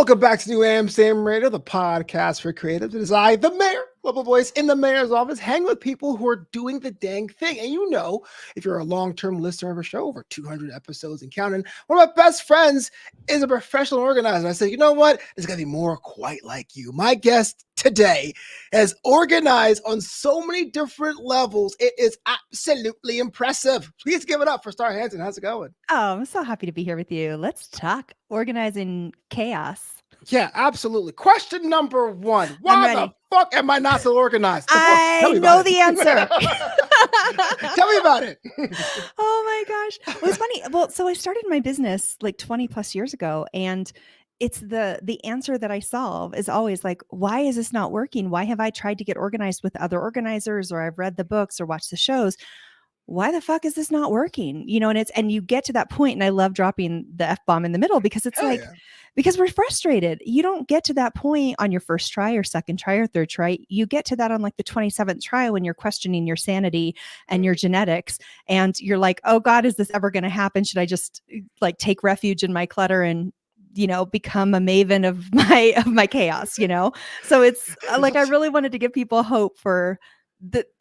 Welcome back to New Amsterdam Radio, the podcast for creatives. It is I, the mayor, Flobo Boyce, in the mayor's office, hanging with people who are doing the dang thing. And you know, if you're a long-term listener of our show, over 200 episodes and counting, one of my best friends is a professional organizer. I said, you know what? There's going to be more quite like you. My guest today has organized on so many different levels. It is absolutely impressive. Please give it up for Star Hansen. How's it going? Oh, I'm so happy to be here with you. Let's talk organizing chaos. Yeah, absolutely. Question number one. Why the fuck am I not so organized? I know the answer. Tell me about it. Oh my gosh. Well, it's funny. Well, so I started my business like 20 plus years ago, and it's the answer that I solve is always like, why is this not working? Why have I tried to get organized with other organizers, or I've read the books or watched the shows? Why the fuck is this not working? You know, and you get to that point, and I love dropping the F-bomb in the middle because it's because we're frustrated. You don't get to that point on your first try or second try or third try. You get to that on like the 27th try when you're questioning your sanity and your genetics. And you're like, oh God, is this ever going to happen? Should I just like take refuge in my clutter and, you know, become a maven of my chaos, you know? So it's like, I really wanted to give people hope for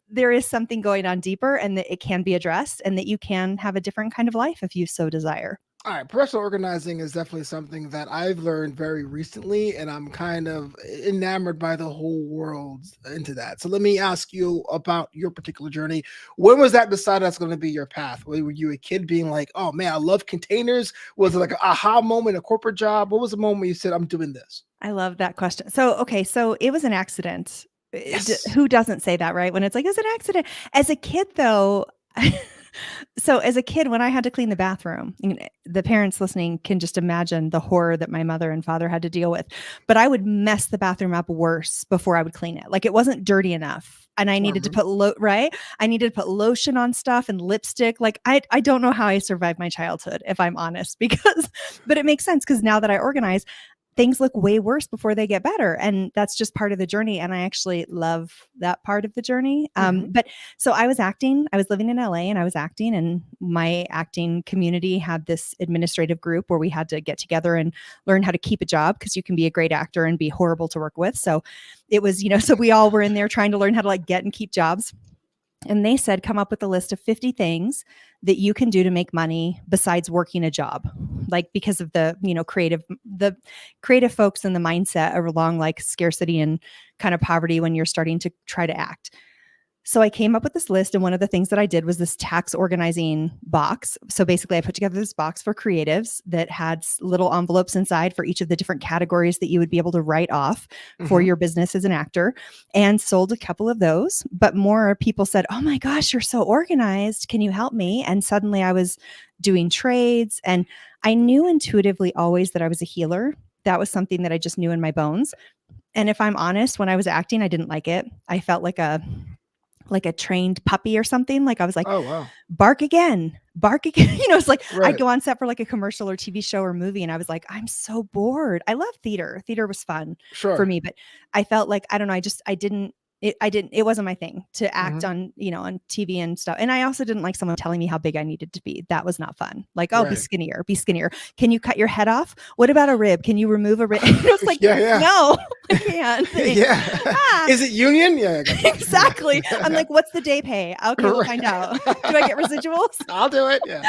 there is something going on deeper, and that it can be addressed, and that you can have a different kind of life if you so desire. All right, professional organizing is definitely something that I've learned very recently, and I'm kind of enamored by the whole world into that. So let me ask you about your particular journey. When was that decided that's going to be your path? Were you a kid being like, oh man, I love containers? Was it like an aha moment, a corporate job? What was the moment you said, I'm doing this? I love that question. So it was an accident. Yes. Who doesn't say that, right? When it's like, it's an accident. As a kid, though, so as a kid, when I had to clean the bathroom, the parents listening can just imagine the horror that my mother and father had to deal with. But I would mess the bathroom up worse before I would clean it. Like it wasn't dirty enough. And I needed to put I needed to put lotion on stuff and lipstick. Like I don't know how I survived my childhood, if I'm honest, but it makes sense because now that I organize, things look way worse before they get better. And that's just part of the journey. And I actually love that part of the journey. But so I was living in LA and I was acting, and my acting community had this administrative group where we had to get together and learn how to keep a job, because you can be a great actor and be horrible to work with. So it was, so we all were in there trying to learn how to like get and keep jobs. And they said, come up with a list of 50 things that you can do to make money besides working a job. Like, because of the creative folks and the mindset along like scarcity and kind of poverty when you're starting to try to act. So I came up with this list, and one of the things that I did was this tax organizing box. So basically I put together this box for creatives that had little envelopes inside for each of the different categories that you would be able to write off for your business as an actor, and sold a couple of those. But more people said, oh my gosh, you're so organized. Can you help me? And suddenly I was doing trades, and I knew intuitively always that I was a healer. That was something that I just knew in my bones. And if I'm honest, when I was acting, I didn't like it. I felt like a trained puppy or something. Like I was like, oh, wow. bark again. It's like I'd go on set for like a commercial or TV show or movie, and I was like, I'm so bored. I love theater. Theater was fun for me, but I felt like, I don't know. It wasn't my thing to act on, on TV and stuff. And I also didn't like someone telling me how big I needed to be. That was not fun. Like, oh, be skinnier. Can you cut your head off? What about a rib? Can you remove a rib? It's like, no, I can't. Is it union? Yeah. Exactly. I'm like, what's the day pay? Okay, we'll find out. Do I get residuals? I'll do it. Yeah.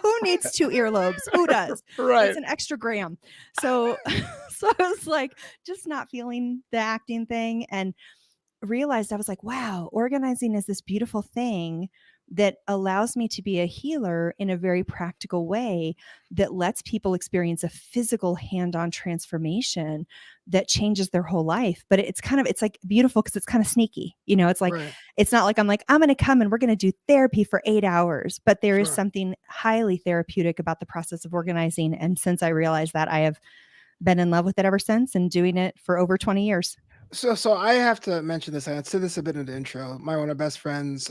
Who needs 2 earlobes? Who does? Right. It's an extra gram. So I was like, just not feeling the acting thing, and realized I was like, wow, organizing is this beautiful thing that allows me to be a healer in a very practical way that lets people experience a physical hand-on transformation that changes their whole life. But it's like beautiful because it's kind of sneaky. It's like, it's not like I'm going to come and we're going to do therapy for 8 hours, but there is something highly therapeutic about the process of organizing. And since I realized that, I have been in love with it ever since, and doing it for over 20 years. So I have to mention this. I said this a bit in the intro. One of my best friends,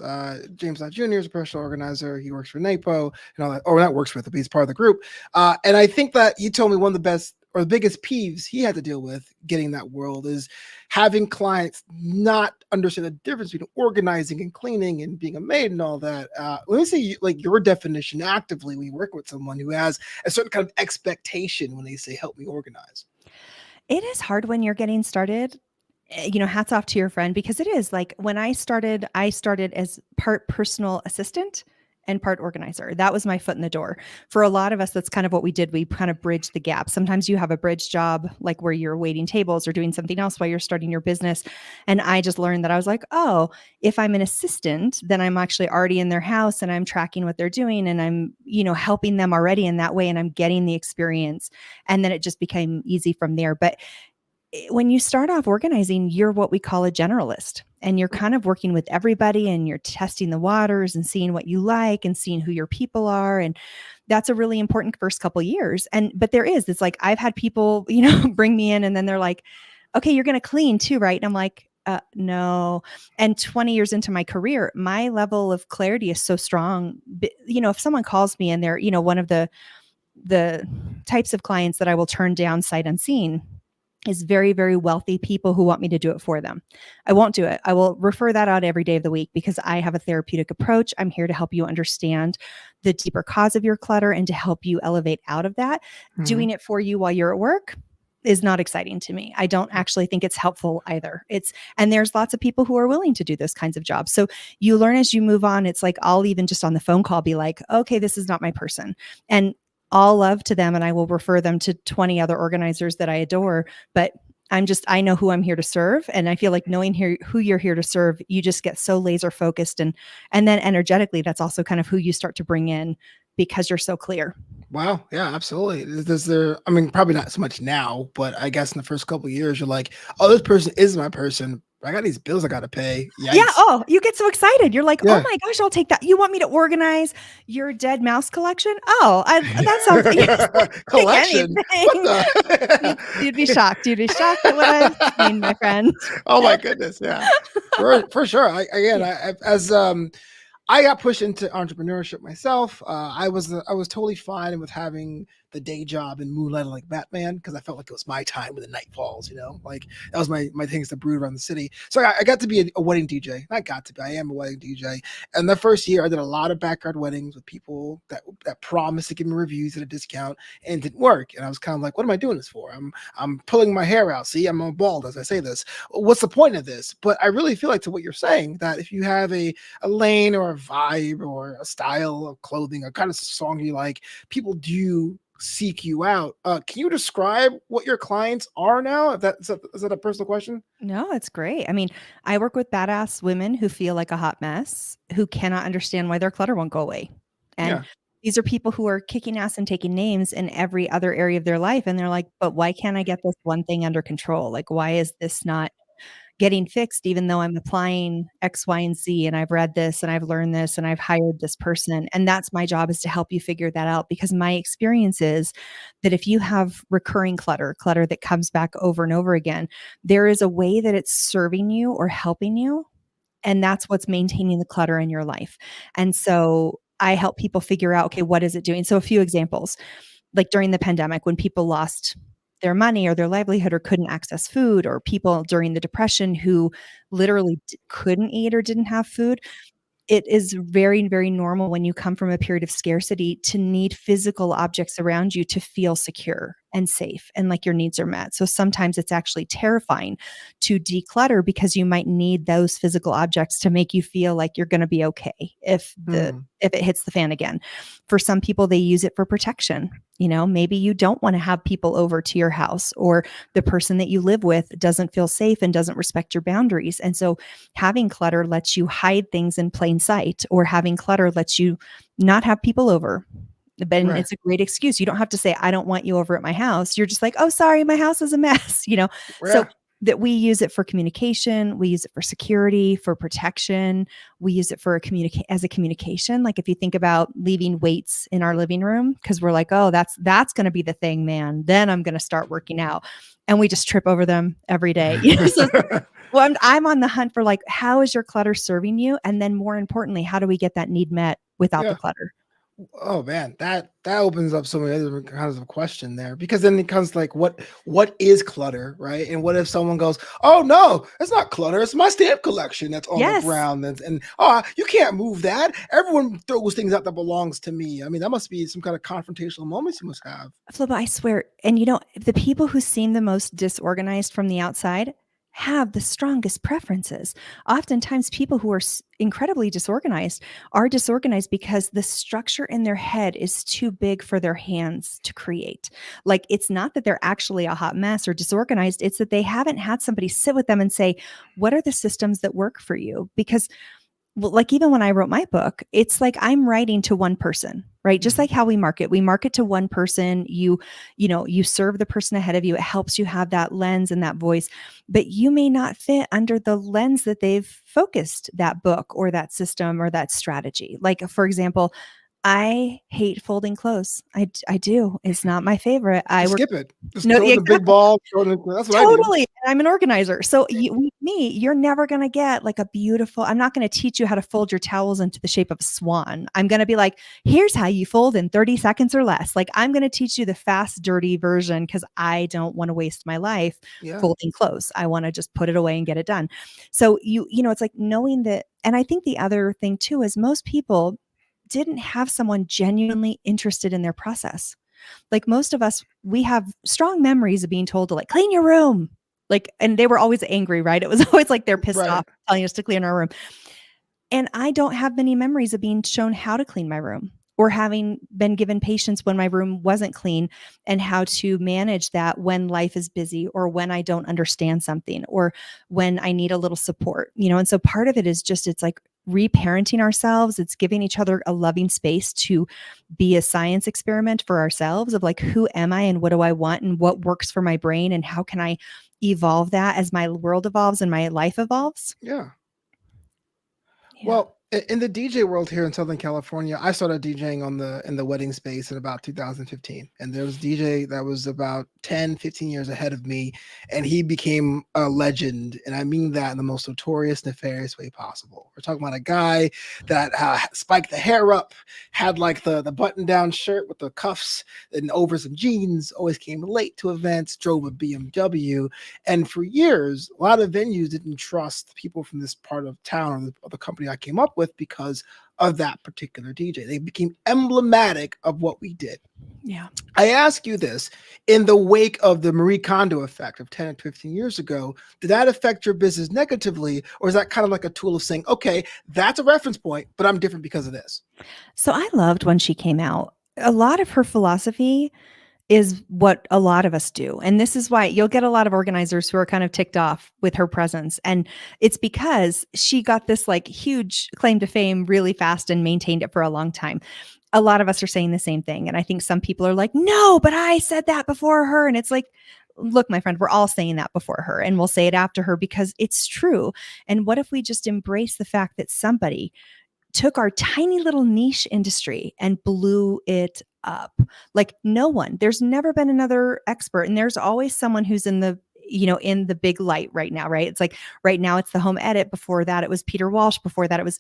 James Lott Jr., is a professional organizer. He works for NAPO and all that, or not works with it, but he's part of the group. And I think that you told me one of the best or the biggest peeves he had to deal with getting that world is having clients not understand the difference between organizing and cleaning and being a maid and all that. Let me see, like your definition actively when you work with someone who has a certain kind of expectation when they say, help me organize. It is hard when you're getting started. Hats off to your friend, because it is like when I started as part personal assistant and part organizer. That was my foot in the door. For a lot of us, that's kind of what we did. We kind of bridged the gap. Sometimes you have a bridge job, like where you're waiting tables or doing something else while you're starting your business. And I just learned that I was like, oh, if I'm an assistant, then I'm actually already in their house and I'm tracking what they're doing and I'm, helping them already in that way and I'm getting the experience. And then it just became easy from there. But when you start off organizing, you're what we call a generalist, and you're kind of working with everybody and you're testing the waters and seeing what you like and seeing who your people are. And that's a really important first couple of years. But it's like, I've had people, bring me in and then they're like, okay, you're going to clean too, right? And I'm like, no. And 20 years into my career, my level of clarity is so strong. If someone calls me and they're, one of the types of clients that I will turn down sight unseen is very, very wealthy people who want me to do it for them. I won't do it. I will refer that out every day of the week because I have a therapeutic approach. I'm here to help you understand the deeper cause of your clutter and to help you elevate out of that. Mm-hmm. Doing it for you while you're at work is not exciting to me. I don't actually think it's helpful either. And there's lots of people who are willing to do those kinds of jobs. So you learn as you move on. It's like, I'll even just on the phone call be like, okay, this is not my person. And all love to them, and I will refer them to 20 other organizers that I adore. But I know who I'm here to serve. And I feel like knowing who you're here to serve, you just get so laser focused. And then energetically, that's also kind of who you start to bring in because you're so clear. Wow. Yeah, absolutely. Probably not so much now, but I guess in the first couple of years, you're like, oh, this person is my person. I got these bills I got to pay. Yikes. Yeah. Oh, you get so excited. You're like, oh my gosh, I'll take that. You want me to organize your dead mouse collection? Oh, that sounds collection. What the? You'd be shocked. You'd be shocked at what I've seen, my friend. Oh my goodness. Yeah, for sure. I got pushed into entrepreneurship myself. I was totally fine with having the day job and moonlighting like Batman because I felt like it was my time when the night falls. Like that was my things to brood around the city. So I got to be a wedding DJ. Not got to be. I am a wedding DJ. And the first year, I did a lot of backyard weddings with people that promised to give me reviews at a discount and didn't work. And I was kind of like, what am I doing this for? I'm pulling my hair out. See, I'm bald as I say this. What's the point of this? But I really feel like to what you're saying that if you have a lane or a vibe or a style of clothing, a kind of song you like, people do seek you out. Can you describe what your clients are now? Is that a personal question? No, it's great. I mean, I work with badass women who feel like a hot mess, who cannot understand why their clutter won't go away. And these are people who are kicking ass and taking names in every other area of their life. And they're like, but why can't I get this one thing under control? Like, why is this not getting fixed, even though I'm applying X, Y, and Z, and I've read this and I've learned this and I've hired this person. And that's my job, is to help you figure that out, because my experience is that if you have recurring clutter that comes back over and over again, there is a way that it's serving you or helping you. And that's what's maintaining the clutter in your life. And so I help people figure out, okay, what is it doing? So a few examples, like during the pandemic, when people lost their money or their livelihood or couldn't access food, or people during the Depression who literally couldn't eat or didn't have food. It is very, very normal when you come from a period of scarcity to need physical objects around you to feel secure and safe and like your needs are met. So sometimes it's actually terrifying to declutter because you might need those physical objects to make you feel like you're going to be okay if it hits the fan again. For some people, they use it for protection. Maybe you don't want to have people over to your house, or the person that you live with doesn't feel safe and doesn't respect your boundaries. And so having clutter lets you hide things in plain sight, or having clutter lets you not have people over. But It's a great excuse. You don't have to say, I don't want you over at my house. You're just like, oh, sorry, my house is a mess, So that we use it for communication. We use it for security, for protection. We use it for as a communication. Like if you think about leaving weights in our living room, because we're like, oh, that's going to be the thing, man. Then I'm going to start working out. And we just trip over them every day. So, well, I'm on the hunt for like, how is your clutter serving you? And then more importantly, how do we get that need met without the clutter? Oh man, that opens up so many other kinds of question there, because then it comes like what is clutter, right? And what if someone goes, "Oh no, it's not clutter, it's my stamp collection that's on the Yes. ground," and oh, you can't move that. Everyone throws things out that belongs to me. I mean, that must be some kind of confrontational moments you must have. Flobo, I swear. And the people who seem the most disorganized from the outside have the strongest preferences. Oftentimes, people who are incredibly disorganized are disorganized because the structure in their head is too big for their hands to create. Like, it's not that they're actually a hot mess or disorganized, it's that they haven't had somebody sit with them and say, what are the systems that work for you? Because well, like even when I wrote my book, it's like I'm writing to one person, right? Just Mhm. like how we market to one person. You serve the person ahead of you. It helps you have that lens and that voice, but you may not fit under the lens that they've focused that book or that system or that strategy. Like, for example, I hate folding clothes. I do. It's not my favorite. I Just work. skip it. Just No, throw in the big exactly. ball. That's what I do. Totally. I'm an organizer. So with me, you're never going to get like a beautiful, I'm not going to teach you how to fold your towels into the shape of a swan. I'm going to be like, here's how you fold in 30 seconds or less. Like I'm going to teach you the fast, dirty version because I don't want to waste my life Yeah. folding clothes. I want to just put it away and get it done. So it's like knowing that. And I think the other thing too is most people didn't have someone genuinely interested in their process. Like most of us, we have strong memories of being told to like clean your room. Like, and they were always angry, right? It was always like they're pissed off Right. telling us to clean our room. And I don't have many memories of being shown how to clean my room or having been given patience when my room wasn't clean and how to manage that when life is busy or when I don't understand something or when I need a little support, And so part of it is just, it's like reparenting ourselves. It's giving each other a loving space to be a science experiment for ourselves of like, who am I and what do I want and what works for my brain and how can I evolve that as my world evolves and my life evolves. Yeah. Yeah. Well, in the DJ world here in Southern California, I started DJing in the wedding space in about 2015. And there was a DJ that was about 10, 15 years ahead of me, and he became a legend. And I mean that in the most notorious, nefarious way possible. We're talking about a guy that spiked the hair up, had like the button-down shirt with the cuffs and over some jeans, always came late to events, drove a BMW. And for years, a lot of venues didn't trust people from this part of town or the company I came up with because of that particular DJ. They became emblematic of what we did. Yeah. I ask you this, in the wake of the Marie Kondo effect of 10 and 15 years ago, did that affect your business negatively? Or is that kind of like a tool of saying, okay, that's a reference point, but I'm different because of this? So I loved when she came out. A lot of her philosophy is what a lot of us do. And this is why you'll get a lot of organizers who are kind of ticked off with her presence. And it's because she got this like huge claim to fame really fast and maintained it for a long time. A lot of us are saying the same thing. And I think some people are like, no, but I said that before her. And it's like, look, my friend, we're all saying that before her and we'll say it after her because it's true. And what if we just embrace the fact that somebody took our tiny little niche industry and blew it up? Like no one, there's never been another expert. And there's always someone who's in the big light right now, right? It's like right now it's the home edit. Before that, it was Peter Walsh. Before that, it was,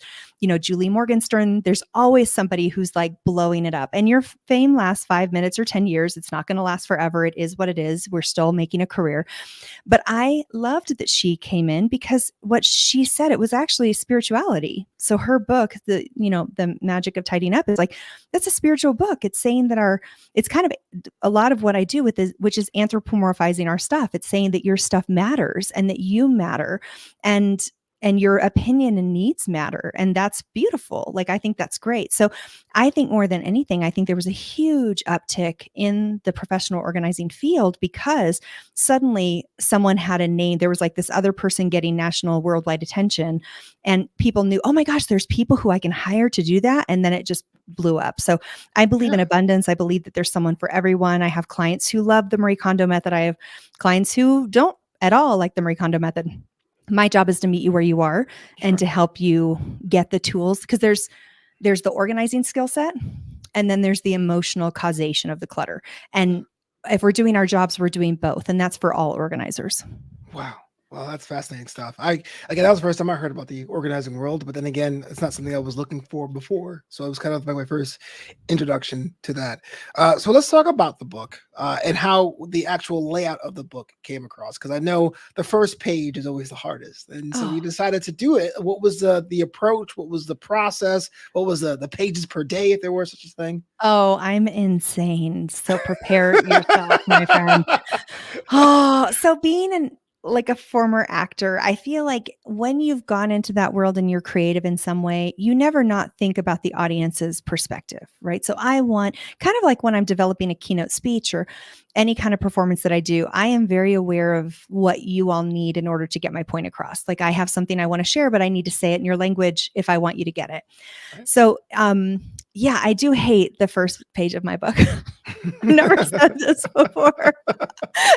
Julie Morgenstern. There's always somebody who's like blowing it up. And your fame lasts 5 minutes or 10 years. It's not going to last forever. It is what it is. We're still making a career. But I loved that she came in because what she said, it was actually spirituality. So her book, the Magic of Tidying Up, is like, that's a spiritual book. It's saying that it's kind of a lot of what I do with this, which is anthropomorphizing our stuff. It's saying that your stuff matters and that you matter. And your opinion and needs matter. And that's beautiful. Like, I think that's great. So I think more than anything, I think there was a huge uptick in the professional organizing field because suddenly someone had a name. There was like this other person getting national worldwide attention and people knew, oh my gosh, there's people who I can hire to do that. And then it just blew up. So I believe in Yeah. abundance. I believe that there's someone for everyone. I have clients who love the Marie Kondo method. I have clients who don't at all like the Marie Kondo method. My job is to meet you where you are and Sure. to help you get the tools because there's the organizing skill set and then there's the emotional causation of the clutter. And if we're doing our jobs, we're doing both. And that's for all organizers. Wow. Well, that's fascinating stuff. Again, that was the first time I heard about the organizing world, but then again, it's not something I was looking for before. So it was kind of like my first introduction to that. So let's talk about the book and how the actual layout of the book came across. Because I know the first page is always the hardest, and so you Oh, decided to do it. What was the approach? What was the process? What was the pages per day, if there were such a thing? oh, I'm insane. So prepare yourself, my friend. Oh, so being like a former actor, I feel like when you've gone into that world and you're creative in some way, you never not think about the audience's perspective, right? So I want kind of like when I'm developing a keynote speech or any kind of performance that I do, I am very aware of what you all need in order to get my point across. Like I have something I want to share, but I need to say it in your language if I want you to get it. Right? So, yeah, I do hate the first page of my book. I've never said this before.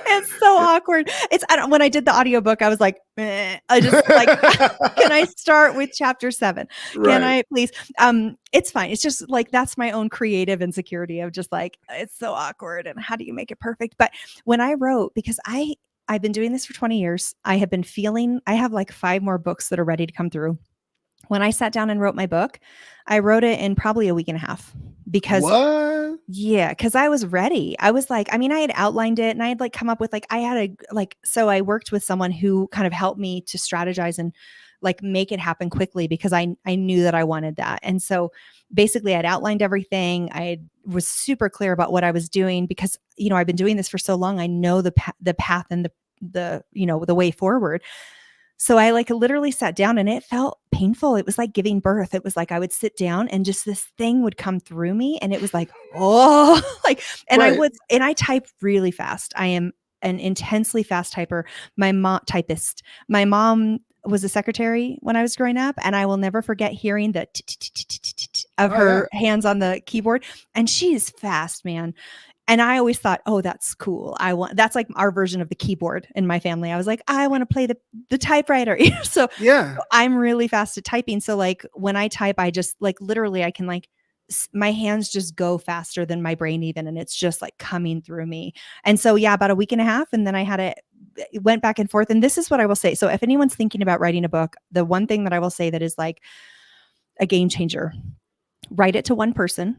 It's so awkward. It's I don't when I did the audiobook, I was like, "Meh." I just like, can I start with chapter 7? Can Right. I please? It's fine. It's just like that's my own creative insecurity of just like it's so awkward and how do you make it perfect? But when I wrote, because I've been doing this for 20 years, I have been feeling I have like 5 more books that are ready to come through. When I sat down and wrote my book, I wrote it in probably a week and a half because What? yeah, because I was ready. I was like, I mean, I had outlined it and I had like come up with like I had a like so I worked with someone who kind of helped me to strategize and like make it happen quickly because I knew that I wanted that. And so basically I'd outlined everything. I was super clear about what I was doing because I've been doing this for so long. I know the path and the way forward. So I like literally sat down and it felt painful. It was like giving birth. It was like I would sit down and just this thing would come through me and it was like, oh, like, Right. and I type really fast. I am an intensely fast typer. Typist. My mom was a secretary when I was growing up and I will never forget hearing the of Oh yeah. her hands on the keyboard and she is fast, man. And I always thought, oh, that's cool. That's like our version of the keyboard in my family. I was like, I want to play the typewriter. So Yeah. I'm really fast at typing. So like when I type, I just like literally I can like my hands just go faster than my brain even. And it's just like coming through me. And so yeah, about a week and a half. And then it went back and forth. And this is what I will say. So if anyone's thinking about writing a book, the one thing that I will say that is like a game changer, write it to one person.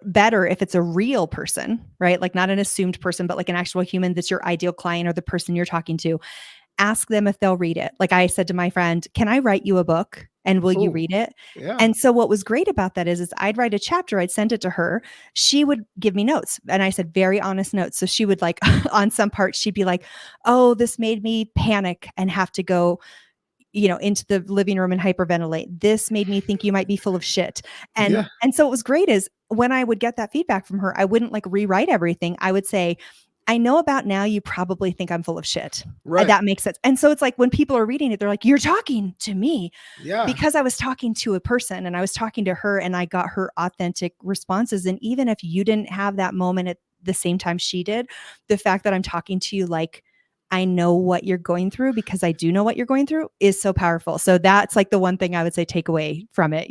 Better if it's a real person, right? Like not an assumed person, but like an actual human that's your ideal client or the person you're talking to. Ask them if they'll read it. Like I said to my friend, can I write you a book and will you Oh, read it? yeah. And so what was great about that is I'd write a chapter, I'd send it to her. She would give me notes. And I said, very honest notes. So she would like on some parts, she'd be like, oh, this made me panic and have to go into the living room and hyperventilate. This made me think you might be full of shit. And Yeah. and so what was great is when I would get that feedback from her, I wouldn't like rewrite everything. I would say, I know about now you probably think I'm full of shit. Right. That makes sense. And so it's like when people are reading it, they're like, you're talking to me Yeah. because I was talking to a person and I was talking to her and I got her authentic responses. And even if you didn't have that moment at the same time she did, the fact that I'm talking to you like I know what you're going through because I do know what you're going through is so powerful. So that's like the one thing I would say take away from it.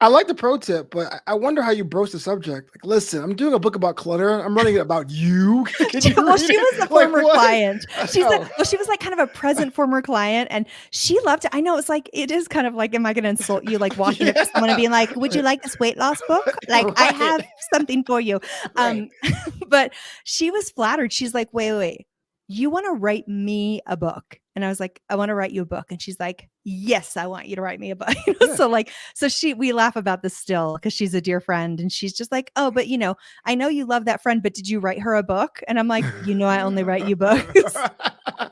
I like the pro tip, but I wonder how you broach the subject. Like, listen, I'm doing a book about clutter. I'm running it about you. Can you Well, read she it? was a Like former what? client. Oh. She was like kind of a present former client and she loved it. I know it's like, it is kind of like, am I going to insult you? Like walking up to someone and Yeah. being like, would you like this weight loss book? Like I Right. have something for you. Right. Um, but she was flattered. She's like, wait, you want to write me a book? And I was like, I want to write you a book. And she's like, yes, I want you to write me a book. Yeah. So we laugh about this still because she's a dear friend and she's just like, oh, but I know you love that friend, but did you write her a book? And I'm like, I only write you books. I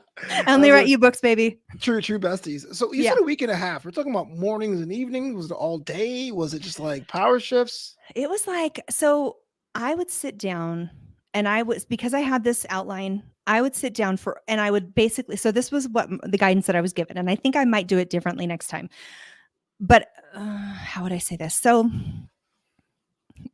only Those write are you books, baby. true besties. So you said Yeah. a week and a half. We're talking about mornings and evenings. Was it all day? Was it just like power shifts? It was like, so I would sit down and because I had this outline, I would sit down and I would basically, so this was what the guidance that I was given. And I think I might do it differently next time. But how would I say this? So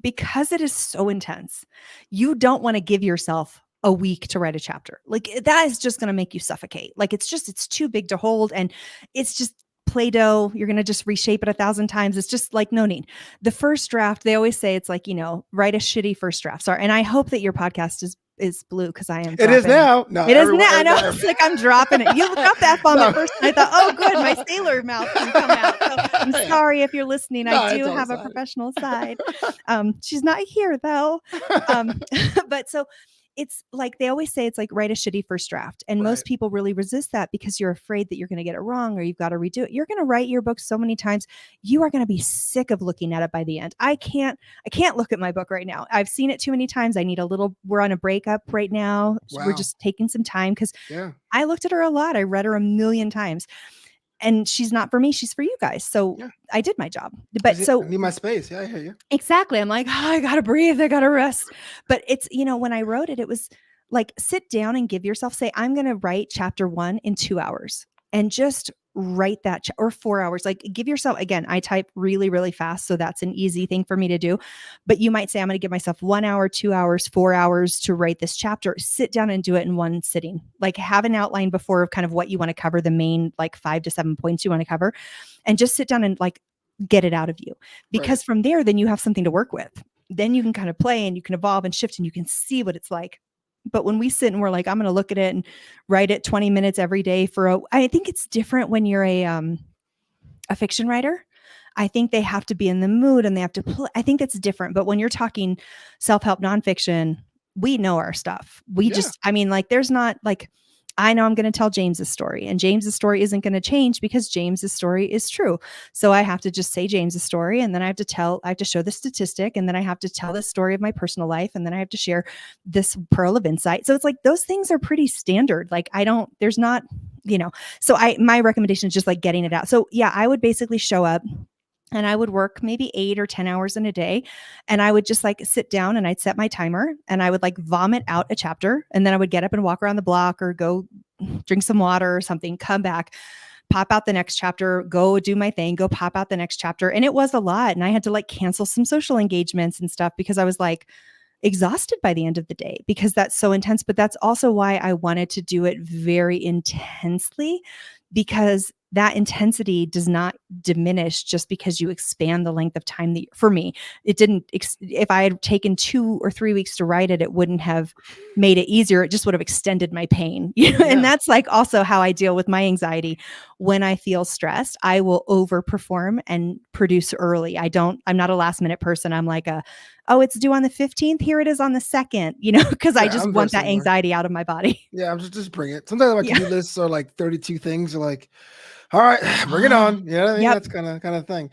because it is so intense, you don't want to give yourself a week to write a chapter. Like that is just going to make you suffocate. Like it's too big to hold and it's just Play-Doh. You're going to just reshape it 1,000 times. It's just like no need. The first draft, they always say it's like, write a shitty first draft. Sorry. And I hope that your podcast is blue because I am It is dropping. now. No, It is everyone. now. I know. It's like I'm dropping it. You dropped that bomb at first, and I thought, oh, good, my sailor mouth can come out. So I'm Yeah. sorry if you're listening. No, I it's do all have a side. professional side. She's not here though. But so it's like they always say it's like write a shitty first draft. And most Right. people really resist that because you're afraid that you're going to get it wrong or you've got to redo it. You're going to write your book so many times, you are going to be sick of looking at it by the end. I can't look at my book right now. I've seen it too many times. I need a little, we're on a breakup right now. We're Wow. just taking some time because Yeah. I looked at her a lot. I read her a million times. And she's not for me, she's for you guys. So Yeah. I did my job. But I so need my space. Yeah, I hear you. exactly. I'm like, oh, I gotta breathe. I gotta rest. But it's, you know, when I wrote it, it was like, sit down and give yourself, say, I'm gonna write chapter 1 in 2 hours and just write that or 4 hours. Like give yourself, again, I type really, really fast. So that's an easy thing for me to do. But you might say, I'm gonna give myself 1 hour, 2 hours, 4 hours to write this chapter. Sit down and do it in one sitting. Like have an outline before of kind of what you want to cover, the main like 5 to 7 points you want to cover, and just sit down and like get it out of you, because from there, then you have something to work with. Then you can kind of play and you can evolve and shift and you can see what it's like. But when we sit and we're like, I'm going to look at it and write it 20 minutes every day I think it's different when you're a fiction writer. I think they have to be in the mood and they have to play. I think that's different. But when you're talking self-help nonfiction, we know our stuff. I mean, like there's not like, I know I'm going to tell James's story and James's story isn't going to change because James's story is true. So I have to just say James's story. And then I have to show the statistic. And then I have to tell the story of my personal life. And then I have to share this pearl of insight. So it's like, those things are pretty standard. Like there's not, so my recommendation is just like getting it out. So yeah, I would basically show up and I would work maybe 8 or 10 hours in a day. And I would just like sit down and I'd set my timer and I would like vomit out a chapter. And then I would get up and walk around the block or go drink some water or something, come back, pop out the next chapter, go do my thing, go pop out the next chapter. And it was a lot. And I had to like cancel some social engagements and stuff because I was like exhausted by the end of the day because that's so intense. But that's also why I wanted to do it very intensely, because that intensity does not diminish just because you expand the length of time for me, it didn't, if I had taken 2 or 3 weeks to write it, it wouldn't have made it easier. It just would have extended my pain. And that's like also how I deal with my anxiety. When I feel stressed, I will overperform and produce early. I'm not a last minute person. I'm like oh, it's due on the 15th. Here it is on the 2nd, because I just want that anxiety out of my body. Yeah, I'm just bring it. Sometimes my to-do lists are like 32 things. Are like, all right, bring it on. You know what I mean? That's kind of thing.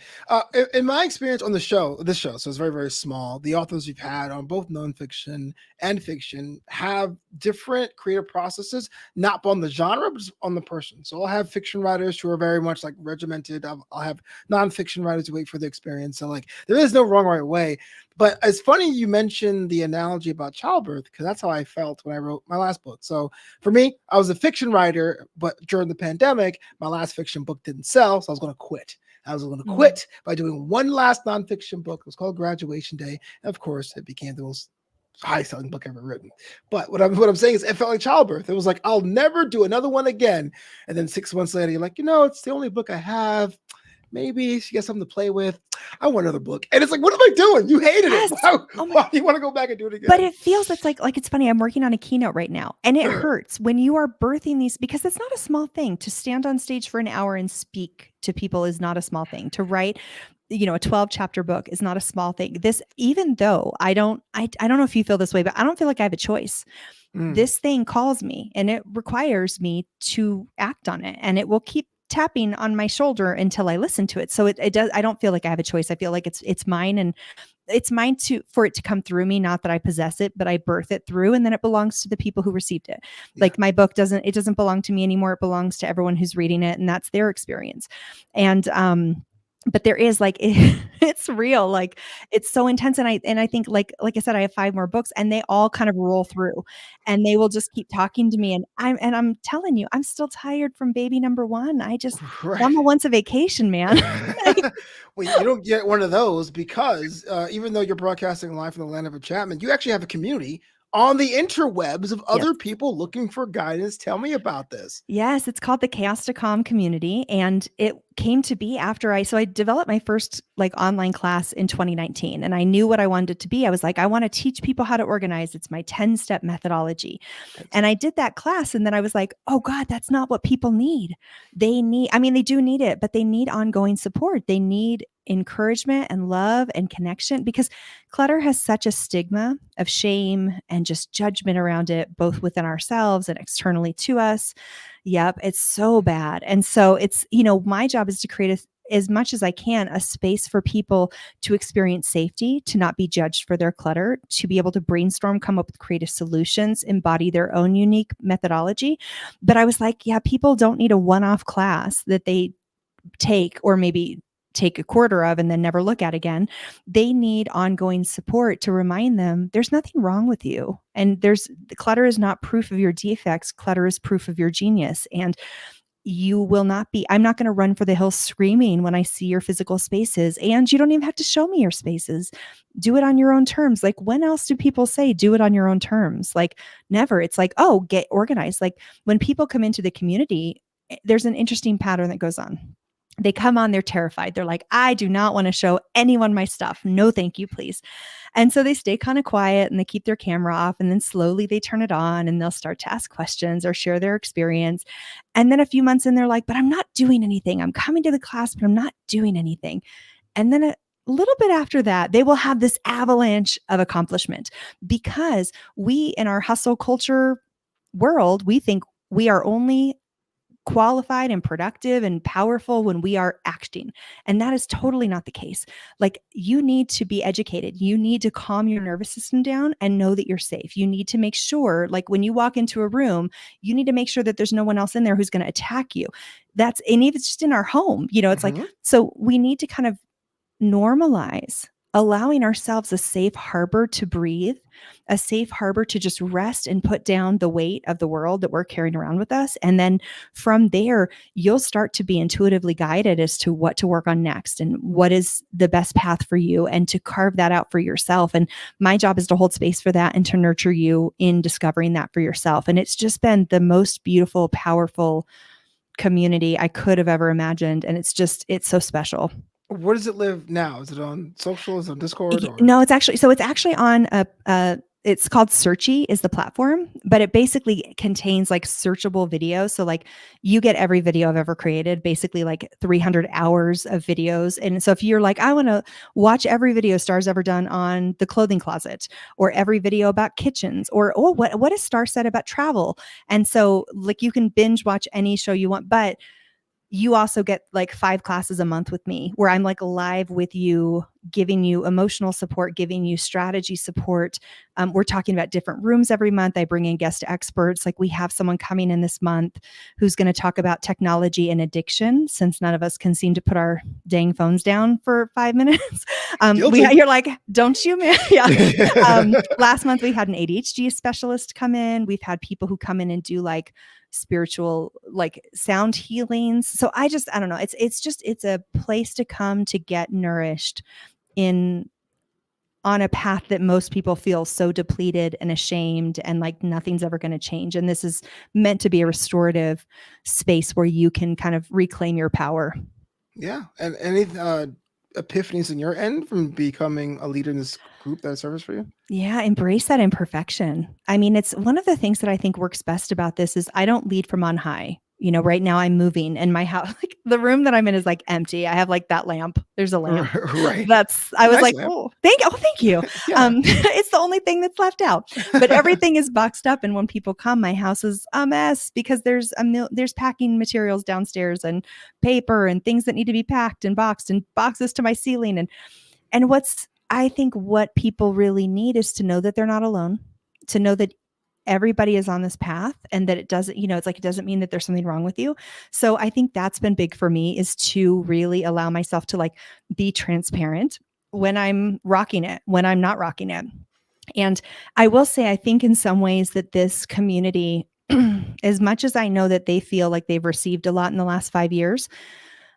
In my experience on this show, so it's very, very small. The authors we've had on both nonfiction and fiction have different creative processes, not on the genre, but just on the person. So I'll have fiction writers who are very much like regimented. I'll have nonfiction writers who wait for the experience. So like there is no wrong or right way. But it's funny you mentioned the analogy about childbirth, because that's how I felt when I wrote my last book. So for me, I was a fiction writer, but during the pandemic, my last fiction book didn't sell, so I was going to quit. I was going to quit by doing one last nonfiction book. It was called Graduation Day. And of course, it became the most high-selling book ever written. But what I'm saying is it felt like childbirth. It was like, I'll never do another one again. And then 6 months later, you're like, it's the only book I have. Maybe she gets something to play with. I want another book. And it's like, what am I doing? You hated it. Why do you want to go back and do it again? But it feels, it's like it's funny. I'm working on a keynote right now. And it hurts when you are birthing these, because it's not a small thing. To stand on stage for an hour and speak to people is not a small thing. To write, a 12 chapter book is not a small thing. This, even though I don't know if you feel this way, but I don't feel like I have a choice. This thing calls me and it requires me to act on it, and it will keep tapping on my shoulder until I listen to it. So it does. I don't feel like I have a choice. I feel like it's mine, and it's mine for it to come through me. Not that I possess it, but I birth it through, and then it belongs to the people who received it. Yeah. Like my book doesn't belong to me anymore. It belongs to everyone who's reading it, and that's their experience. And but there is like it's real, like it's so intense. And I think like I said, I have 5 more books and they all kind of roll through, and they will just keep talking to me. And I'm telling you, I'm still tired from baby number 1. Mama wants a vacation, man. Well, you don't get one of those because even though you're broadcasting live from the land of enchantment, you actually have a community on the interwebs of Yes. other people looking for guidance. Tell me about this. Yes, it's called the Chaos to Calm community. And it came to be after I developed my first like online class in 2019, and I knew what I wanted it to be. I was like, I want to teach people how to organize. It's my 10-step methodology. And I did that class. And then I was like, oh God, that's not what people need. They do need it, but they need ongoing support. They need encouragement and love and connection, because clutter has such a stigma of shame and just judgment around it, both within ourselves and externally to us. Yep, it's so bad. And so it's, my job is to create as much as I can, a space for people to experience safety, to not be judged for their clutter, to be able to brainstorm, come up with creative solutions, embody their own unique methodology. But I was like, yeah, people don't need a one-off class that they take, or maybe take a quarter of and then never look at again. They need ongoing support to remind them there's nothing wrong with you. And clutter is not proof of your defects. Clutter is proof of your genius. And I'm not going to run for the hills screaming when I see your physical spaces. And you don't even have to show me your spaces. Do it on your own terms. Like, when else do people say do it on your own terms? Like, never. It's like, oh, get organized. Like, when people come into the community, there's an interesting pattern that goes on. They come on, they're terrified. They're like, I do not want to show anyone my stuff. No, thank you, please. And so they stay kind of quiet and they keep their camera off, and then slowly they turn it on and they'll start to ask questions or share their experience. And then a few months in, they're like, but I'm not doing anything. I'm coming to the class, but I'm not doing anything. And then a little bit after that, they will have this avalanche of accomplishment, because we, in our hustle culture world, we think we are only qualified and productive and powerful when we are acting. And that is totally not the case. Like, you need to be educated. You need to calm your nervous system down and know that you're safe. You need to make sure, like, when you walk into a room, you need to make sure that there's no one else in there who's going to attack you. And if it's just in our home, it's like, so we need to kind of normalize allowing ourselves a safe harbor to breathe, a safe harbor to just rest and put down the weight of the world that we're carrying around with us. And then from there, you'll start to be intuitively guided as to what to work on next and what is the best path for you, and to carve that out for yourself. And my job is to hold space for that and to nurture you in discovering that for yourself. And it's just been the most beautiful, powerful community I could have ever imagined. And it's so special. Where does it live now? Is it on social? Is it on Discord? Or? No, it's actually on it's called Searchy is the platform, but it basically contains like searchable videos. So like, you get every video I've ever created, basically like 300 hours of videos. And so if you're like, I want to watch every video Star's ever done on the clothing closet, or every video about kitchens, or, what has Star said about travel? And so like, you can binge watch any show you want, but you also get like 5 classes a month with me, where I'm like live with you, giving you emotional support, giving you strategy support. We're talking about different rooms every month. I bring in guest experts. Like, we have someone coming in this month who's going to talk about technology and addiction, since none of us can seem to put our dang phones down for 5 minutes. You're like, don't you, man? Yeah. Last month we had an ADHD specialist come in. We've had people who come in and do like spiritual, like sound healings. So I don't know. It's a place to come to get nourished on a path that most people feel so depleted and ashamed and like nothing's ever going to change. And this is meant to be a restorative space where you can kind of reclaim your power. Yeah. And any epiphanies in your end from becoming a leader in this group that serves for you? Yeah, embrace that imperfection. I mean, it's one of the things that I think works best about this is I don't lead from on high. Right now I'm moving and my house, like the room that I'm in is like empty. I have like that lamp. There's a lamp. Right. I was nice like, lamp. Thank you. It's the only thing that's left out, but everything is boxed up. And when people come, my house is a mess because there's packing materials downstairs and paper and things that need to be packed and boxed and boxes to my ceiling. And I think what people really need is to know that they're not alone, to know that everybody is on this path, and that it doesn't, it's like, it doesn't mean that there's something wrong with you. So I think that's been big for me, is to really allow myself to like be transparent when I'm rocking it, when I'm not rocking it. And I will say, I think in some ways that this community, as much as I know that they feel like they've received a lot in the last 5 years,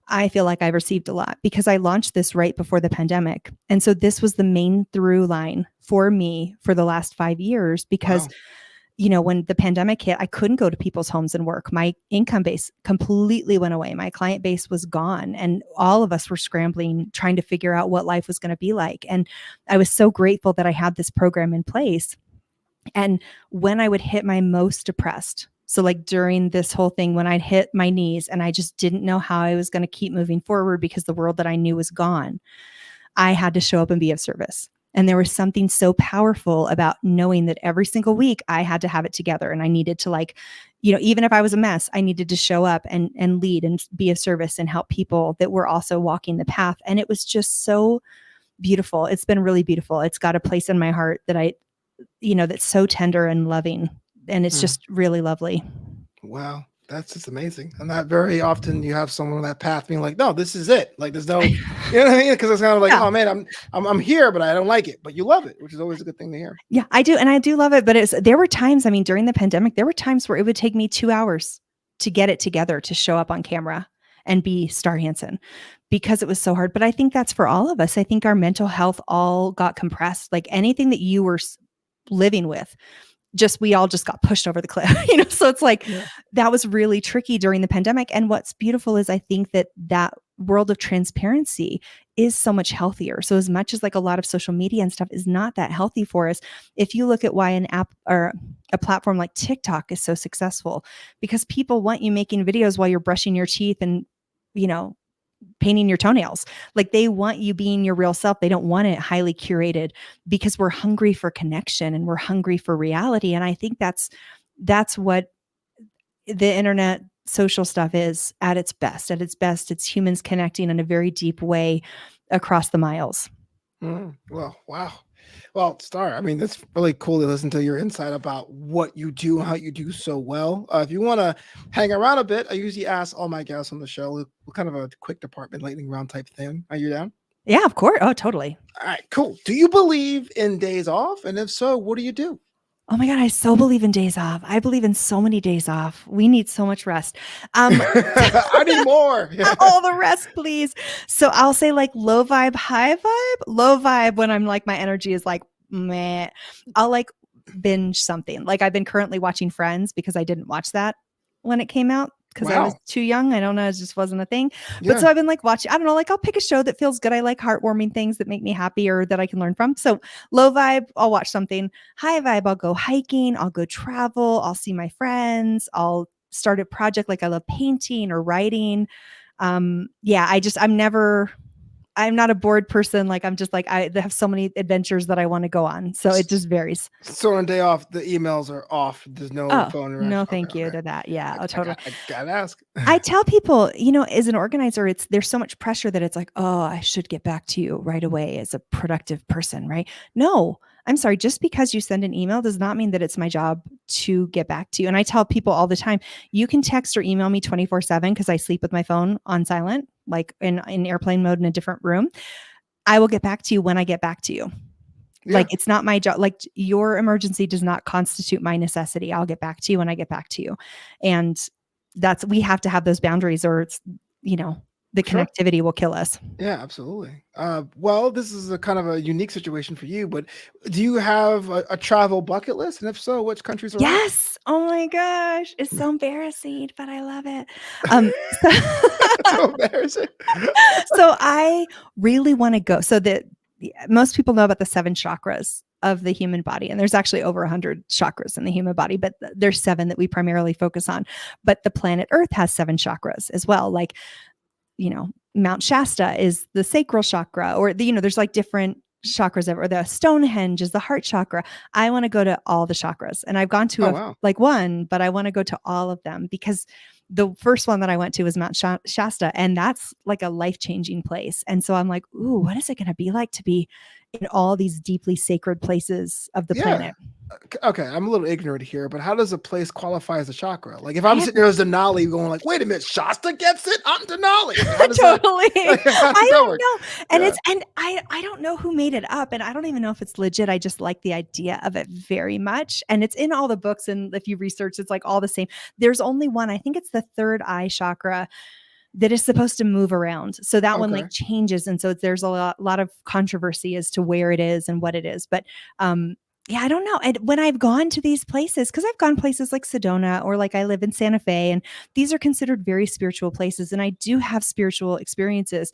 I feel like I've received a lot because I launched this right before the pandemic. And so this was the main through line for me for the last 5 years because Wow. when the pandemic hit, I couldn't go to people's homes and work. My income base completely went away. My client base was gone. And all of us were scrambling, trying to figure out what life was going to be like. And I was so grateful that I had this program in place. And when I would hit my most depressed, so like during this whole thing, when I'd hit my knees and I just didn't know how I was going to keep moving forward because the world that I knew was gone, I had to show up and be of service. And there was something so powerful about knowing that every single week I had to have it together. And I needed to even if I was a mess, I needed to show up and lead and be of service and help people that were also walking the path. And it was just so beautiful. It's been really beautiful. It's got a place in my heart that that's so tender and loving. And it's just really lovely. Wow. That's just amazing. And not very often you have someone on that path being like, no, this is it. Like there's no, you know what I mean? Because it's kind of like, oh man, I'm here, but I don't like it. But you love it, which is always a good thing to hear. Yeah, I do. And I do love it. But there were times, during the pandemic, there were times where it would take me 2 hours to get it together to show up on camera and be Star Hansen because it was so hard. But I think that's for all of us. I think our mental health all got compressed. Like anything that you were living with, we all just got pushed over the cliff, so it's like, that was really tricky during the pandemic. And what's beautiful is I think that world of transparency is so much healthier. So as much as like a lot of social media and stuff is not that healthy for us, if you look at why an app or a platform like TikTok is so successful, because people want you making videos while you're brushing your teeth and, painting your toenails. Like they want you being your real self. They don't want it highly curated because we're hungry for connection and we're hungry for reality. And I think that's what the internet social stuff is at its best. At its best, it's humans connecting in a very deep way across the miles. Well, wow. Well, Star, that's really cool to listen to your insight about what you do and how you do so well. If you want to hang around a bit, I usually ask all my guests on the show kind of a quick department lightning round type thing. Are you down? Yeah, of course. Oh, totally. All right, cool. Do you believe in days off? And if so, what do you do? Oh my God, I so believe in days off. I believe in so many days off. We need so much rest. I need more. All the rest, please. So I'll say like low vibe, high vibe. Low vibe when I'm like, my energy is like, meh. I'll like binge something. Like I've been currently watching Friends because I didn't watch that when it came out. Because I was too young. I don't know. It just wasn't a thing. But so I've been like watching, I don't know, like I'll pick a show that feels good. I like heartwarming things that make me happy or that I can learn from. So low vibe, I'll watch something. High vibe, I'll go hiking. I'll go travel. I'll see my friends. I'll start a project. Like I love painting or writing. I'm not a bored person. Like I'm just like, I have so many adventures that I want to go on. So it just varies. So on a day off, the emails are off. There's no phone interaction. No, thank you to that. Yeah, totally. I gotta ask. I tell people, as an organizer, there's so much pressure that it's like, oh, I should get back to you right away as a productive person, right? No, I'm sorry. Just because you send an email does not mean that it's my job to get back to you. And I tell people all the time, you can text or email me 24/7 because I sleep with my phone on silent, like in airplane mode in a different room. I will get back to you when I get back to you. Yeah. Like it's not my job. Like your emergency does not constitute my necessity. I'll get back to you when I get back to you. And we have to have those boundaries or it's, the connectivity will kill us. Yeah, absolutely. Well, this is a kind of a unique situation for you, but do you have a travel bucket list? And if so, which countries are Yes. Oh my gosh. It's so embarrassing, but I love it. So embarrassing. So I really want to go. So that most people know about the 7 chakras of the human body. And there's actually over 100 chakras in the human body, but there's 7 that we primarily focus on. But the planet Earth has 7 chakras as well. Like, Mount Shasta is the sacral chakra, or there's like different chakras, or the Stonehenge is the heart chakra. I want to go to all the chakras, and I've gone to one, but I want to go to all of them because the first one that I went to was Mount Shasta, and that's like a life-changing place. And so I'm like, ooh, what is it going to be like to be in all these deeply sacred places of the planet? Okay, I'm a little ignorant here, but how does a place qualify as a chakra? Like if I'm sitting there as Denali going like, wait a minute, Shasta gets it? I'm Denali. Totally. I don't know. And I don't know who made it up, and I don't even know if it's legit. I just like the idea of it very much. And it's in all the books, and if you research, it's like all the same. There's only one, I think it's the third eye chakra. that is supposed to move around. So that one like Okay. changes. And so there's a lot of controversy as to where it is and what it is. But yeah, I don't know. And when I've gone to these places, because I've gone places like Sedona or like I live in Santa Fe, and these are considered very spiritual places. And I do have spiritual experiences,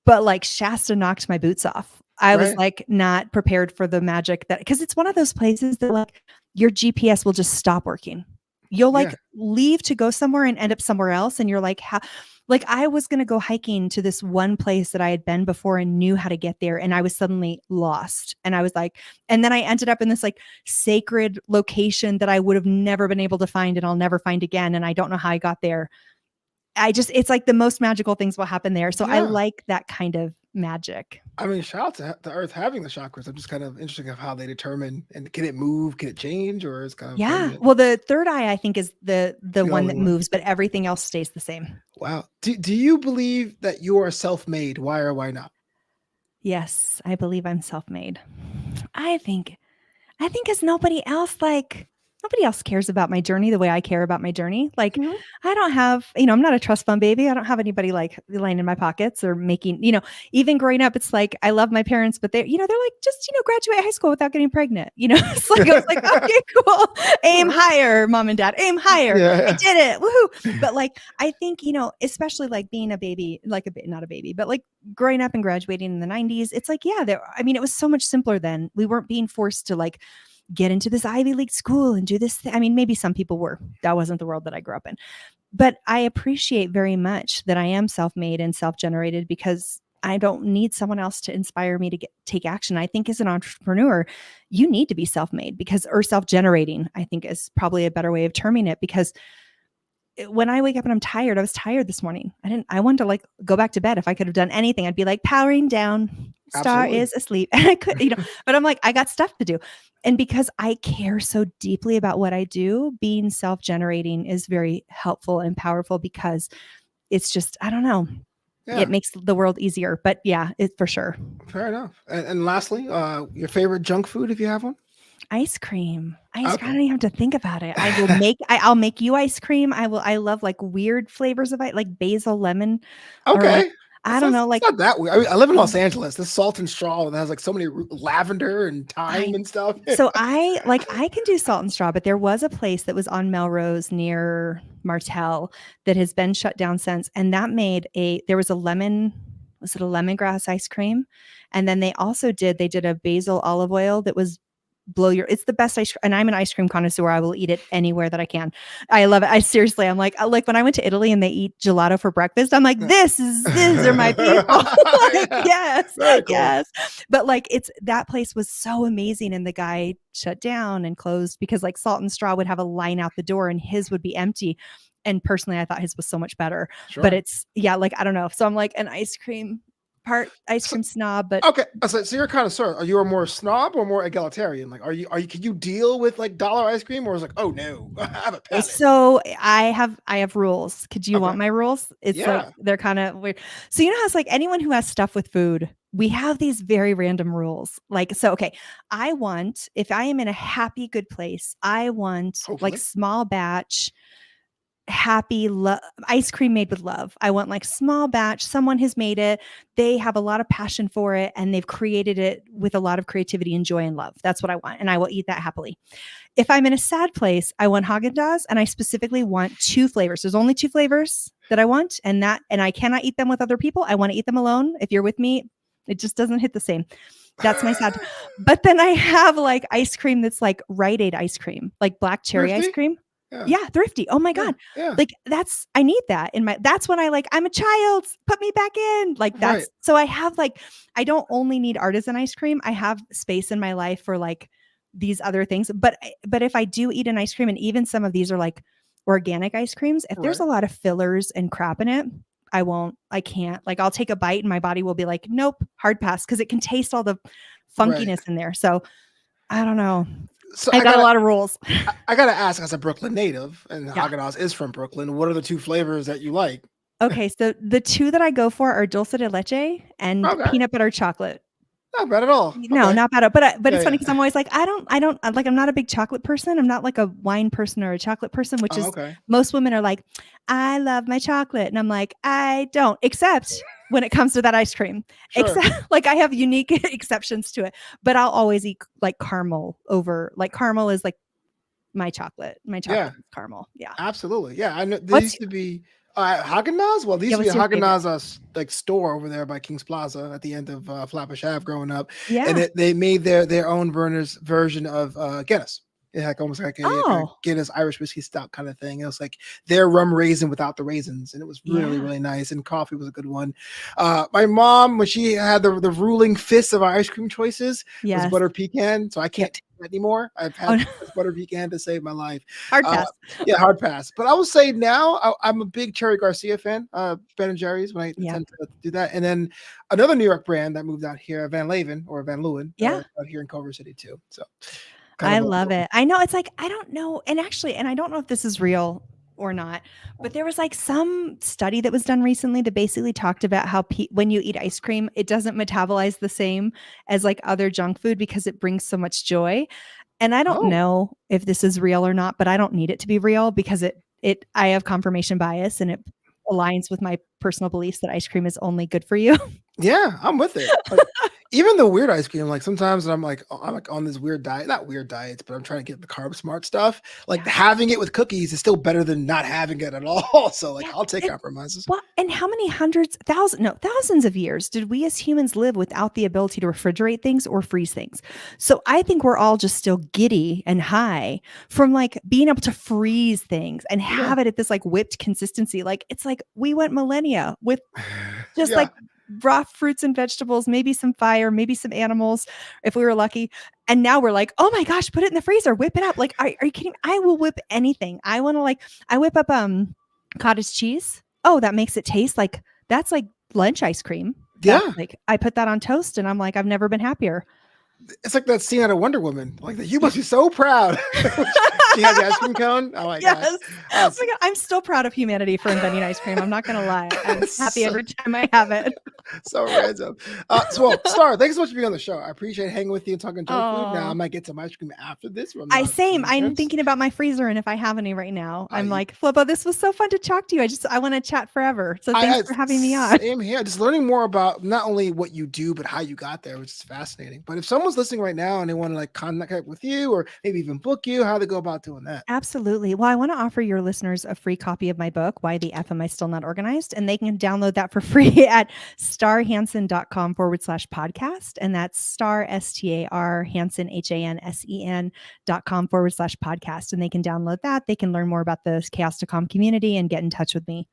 but like Shasta knocked my boots off. I was Right. like not prepared for the magic that, because it's one of those places that like your GPS will just stop working. You'll like Yeah. leave to go somewhere and end up somewhere else. And you're like, how, like I was going to go hiking to this one place that I had been before and knew how to get there. And I was suddenly lost. And I was like, and then I ended up in this like sacred location that I would have never been able to find and I'll never find again. And I don't know how I got there. It's like the most magical things will happen there. So I Yeah. like that kind of magic. I mean, shout out to the Earth having the chakras. I'm just kind of interested of how they determine, and can it move? Can it change, or is it kind of Yeah. permanent? Well, the third eye, I think, is the The one only that one. moves, but everything else stays the same. Wow. Do you believe that you are self-made? Why or why not? Yes, I believe I'm self-made. I think because nobody else cares about my journey the way I care about my journey. Like Mhm. I don't have, I'm not a trust fund baby. I don't have anybody like lying in my pockets or making, even growing up, it's like, I love my parents, but they're like, just, graduate high school without getting pregnant. It's like, I was like, okay, cool. Aim Alright. higher, mom and dad, aim higher. I Yeah. did it. Woohoo. But like, I think, especially like being a baby, like not a baby, but like growing up and graduating in the 90s, it's like, yeah, it was so much simpler then. We weren't being forced to like get into this Ivy League school and do this. I mean, maybe some people were. That wasn't the world that I grew up in. But I appreciate very much that I am self-made and self-generated because I don't need someone else to inspire me to take action. I think as an entrepreneur, you need to be self-made or self-generating, I think is probably a better way of terming it, because when I wake up and I'm tired, I was tired this morning. I wanted to like go back to bed. If I could have done anything, I'd be like powering down. Star Absolutely. is asleep. And I could, but I'm like, I got stuff to do. And because I care so deeply about what I do, being self-generating is very helpful and powerful because it's just, I don't know, Yeah. it makes the world easier. But yeah, it's for sure. Fair enough. And lastly, your favorite junk food if you have one? Ice cream. I Okay. don't even have to think about it. I'll make you ice cream. I love like weird flavors of it, like basil lemon, or like, Okay. I don't know, It's like not that weird. I mean, I live in Los Angeles. This salt and straw that has like so many lavender and thyme I and stuff. so I can do salt and straw, but there was a place that was on Melrose near Martell that has been shut down since, and that made there was a was it a lemongrass ice cream? And then they did a basil olive oil that was it's the best ice cream. And I'm an ice cream connoisseur. I will eat it anywhere that I can. I love it. I'm like when I went to Italy and they eat gelato for breakfast, I'm like, these are my people. Like, Yeah. yes, Very cool. yes. But like that place was so amazing. And the guy shut down and closed because like Salt and Straw would have a line out the door and his would be empty. And personally, I thought his was so much better. Sure. But like, I don't know. So I'm like an ice cream snob, but okay. So you're kind of sir. Are you a more snob or more egalitarian? Like, can you deal with like dollar ice cream, or is it like, oh no, I have a palate? So I have rules. Could you want my rules? It's like they're kind of weird. So how it's like anyone who has stuff with food, we have these very random rules. Like, so okay, if I am in a happy, good place, I want Hopefully. like small batch happy ice cream made with love. I want like small batch. Someone has made it. They have a lot of passion for it and they've created it with a lot of creativity and joy and love. That's what I want. And I will eat that happily. If I'm in a sad place, I want Haagen-Dazs, and I specifically want 2 flavors. There's only 2 flavors that I want, and I cannot eat them with other people. I want to eat them alone. If you're with me, it just doesn't hit the same. That's my sad. But then I have like ice cream that's like Rite Aid ice cream, like black cherry ice cream. Yeah, thrifty. Oh my God. Yeah. Like I need that that's when I'm a child, put me back in. Like that's right. So I have like, I don't only need artisan ice cream. I have space in my life for like these other things. But if I do eat an ice cream, and even some of these are like organic ice creams, if there's a lot of fillers and crap in it, I can't. Like I'll take a bite and my body will be like, nope, hard pass. Cause it can taste all the funkiness in there. So I don't know. So I got a lot of rules. I got to ask, as a Brooklyn native, and Haagen-Dazs is from Brooklyn, what are the 2 flavors that you like? Okay, so the 2 that I go for are dulce de leche and peanut butter chocolate. Not bad at all. No, Okay. not bad. But Yeah, it's funny yeah. because I'm always like, like, I'm not a big chocolate person. I'm not like a wine person or a chocolate person, which Oh, is okay. most women are like, I love my chocolate. And I'm like, I don't, except when it comes to that ice cream. Sure. Except like I have unique exceptions to it, but I'll always eat like caramel over, like caramel is like my chocolate. My Yeah. chocolate is caramel. Yeah. Absolutely. Yeah. I know there What's used to be Haagen-Dazs. Well, there used yeah, to be a what's your favorite? Haagen-Dazs like store over there by King's Plaza at the end of Flatbush Ave growing up, and Yeah. they made their own version of Guinness. It had almost like a Oh, Guinness Irish whiskey stout kind of thing. It was like their rum raisin without the raisins, and it was really yeah. really nice. And coffee was a good one. My mom, when she had the ruling fist of our ice cream choices, was Yes. butter pecan. So I Yep. can't take that anymore. I've Oh, had no. butter pecan to save my life. Hard Uh, pass. yeah, hard pass. But I would say now I'm a big Cherry Garcia fan. Ben and Jerry's when I Yep. tend to do that, and then another New York brand that moved out here, Van Leeuwen or Van Leeuwen, Yeah. out here in Culver City too. So kind I of love it. I know it's like, I don't know. And actually, and I don't know if this is real or not, but there was like some study that was done recently that basically talked about how when you eat ice cream, it doesn't metabolize the same as like other junk food because it brings so much joy. And I don't oh know if this is real or not, but I don't need it to be real because I have confirmation bias and it aligns with my personal beliefs that ice cream is only good for you. yeah, I'm with it. Like even the weird ice cream, like sometimes I'm like on this weird diet, not weird diets, but I'm trying to get the carb smart stuff. Like Yeah. having it with cookies is still better than not having it at all. So like Yeah. I'll take compromises. Well, and how many thousands of years did we as humans live without the ability to refrigerate things or freeze things? So I think we're all just still giddy and high from like being able to freeze things and Yeah. have it at this like whipped consistency. Like it's like we went millennia with just Yeah. like raw fruits and vegetables, maybe some fire, maybe some animals if we were lucky. And now we're like, oh my gosh, put it in the freezer, whip it up. Like, are you kidding? I will whip anything. I want to like, I whip up cottage cheese. Oh, that makes it taste like that's like lunch ice cream. That's Yeah. like I put that on toast and I'm like, I've never been happier. It's like that scene out of Wonder Woman. Like you must be so proud. She had the ice cream cone. Oh my god. Yes. Oh my God. I'm still proud of humanity for inventing ice cream. I'm not gonna lie. I'm happy So, every time I have it. so random. Well, Star, thanks so much for being on the show. I appreciate hanging with you and talking junk food. Now I Oh. might get some ice cream after this. From I same. my I'm parents. thinking about my freezer and if I have any right now. I'm I, like, Flobo, this was so fun to talk to you. I want to chat forever. So thanks I for having me on. same here. Just learning more about not only what you do, but how you got there, which is fascinating. But if someone's listening right now and they want to like contact with you or maybe even book you, how they go about doing that? Absolutely. Well, I want to offer your listeners a free copy of my book, Why the F Am I Still Not Organized? And they can download that for free at starhansen.com/podcast. And that's star, STAR, Hansen, HANSEN.com/podcast. And they can download that. They can learn more about the Chaos to Calm community and get in touch with me.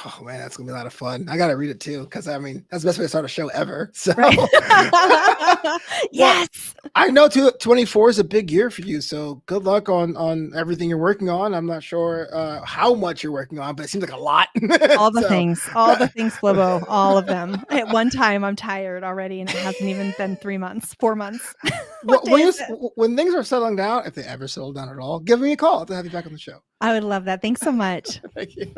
Oh man, that's gonna be a lot of fun. I gotta read it too, because I mean that's the best way to start a show ever. So Right. well, Yes. I know 24 is a big year for you. So good luck on everything you're working on. I'm not sure how much you're working on, but it seems like a lot. All the So things, Flobo, all of them. At one time, I'm tired already, and it hasn't even been 3 months, 4 months. What day is it? when things are settling down, if they ever settle down at all, give me a call to have you back on the show. I would love that. Thanks so much. Thank you.